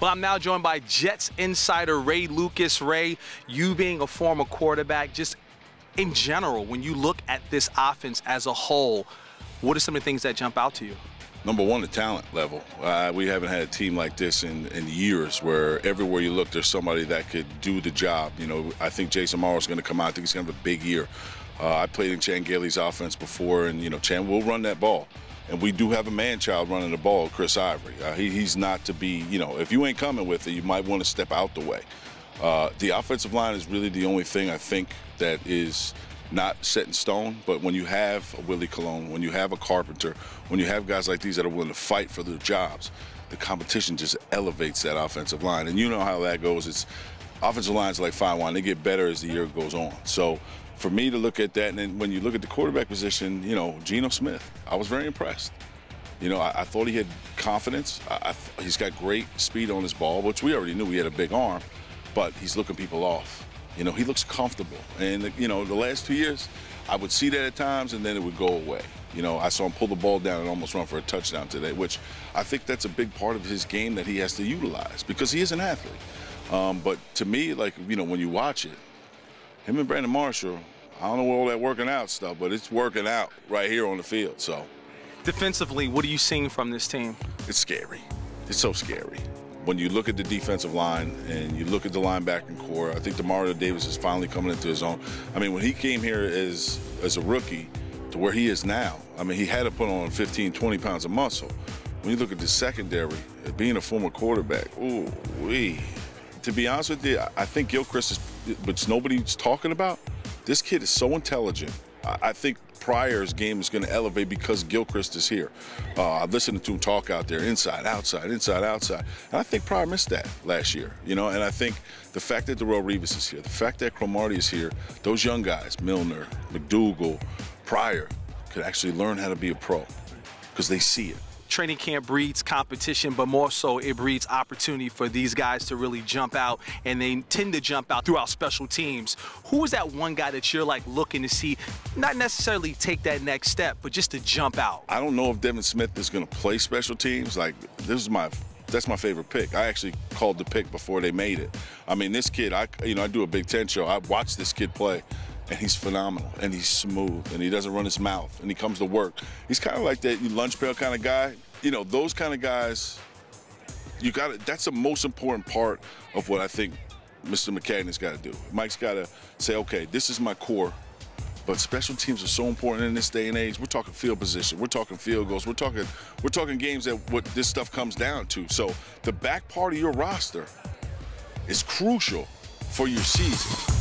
Well, I'm now joined by Jets insider Ray Lucas. Ray, you being a former quarterback, just in general, when you look at this offense as a whole, what are some of the things that jump out to you? Number one, the talent level. We haven't had a team like this in years, where everywhere you look, there's somebody that could do the job. You know, I think Amaro is going to come out. I think he's going to have a big year. I played in Chan Gailey's offense before, and, you know, Chan will run that ball. And we do have a man-child running the ball, Chris Ivory. He's not to be, you know, if you ain't coming with it, you might want to step out the way. The offensive line is really the only thing I think that is not set in stone, but when you have a Willie Colon, when you have a Carpenter, when you have guys like these that are willing to fight for their jobs, the competition just elevates that offensive line. And you know how that goes. It's offensive lines like fine wine. They get better as the year goes on. So for me to look at that, and then when you look at the quarterback position, you know, Geno Smith, I was very impressed. You know, I thought he had confidence. He's got great speed on his ball, which we already knew he had a big arm, but he's looking people off. You know, he looks comfortable. And, you know, the last 2 years, I would see that at times, and then it would go away. You know, I saw him pull the ball down and almost run for a touchdown today, which I think that's a big part of his game that he has to utilize because he is an athlete. But to me, like, you know, when you watch it, him and Brandon Marshall, I don't know all that working out stuff, but it's working out right here on the field. So, defensively, what are you seeing from this team? It's scary. It's so scary. When you look at the defensive line and you look at the linebacking core, I think Amaro Davis is finally coming into his own. I mean, when he came here as a rookie to where he is now, I mean, he had to put on 15, 20 pounds of muscle. When you look at the secondary, being a former quarterback, ooh-wee. To be honest with you, I think Gilchrist is, which nobody's talking about, this kid is so intelligent. I think Pryor's game is going to elevate because Gilchrist is here. I've listened to him talk out there, inside, outside, inside, outside. And I think Pryor missed that last year, you know, and I think the fact that Darrelle Revis is here, the fact that Cromartie is here, those young guys, Milner, McDougal, Pryor, could actually learn how to be a pro because they see it. Training camp breeds competition, but more so it breeds opportunity for these guys to really jump out, and they tend to jump out throughout special teams. Who is that one guy that you're like looking to see, not necessarily take that next step, but just to jump out? I don't know if Devin Smith is going to play special teams. Like, that's my favorite pick. I actually called the pick before they made it. I mean, this kid, I do a Big Ten show. I watched this kid play. And he's phenomenal, and he's smooth, and he doesn't run his mouth, and he comes to work. He's kind of like that lunch pail kind of guy. You know, those kind of guys, that's the most important part of what I think Mr. McCagney's got to do. Mike's got to say, okay, this is my core, but special teams are so important in this day and age. We're talking field position, we're talking field goals, we're talking games that what this stuff comes down to. So the back part of your roster is crucial for your season.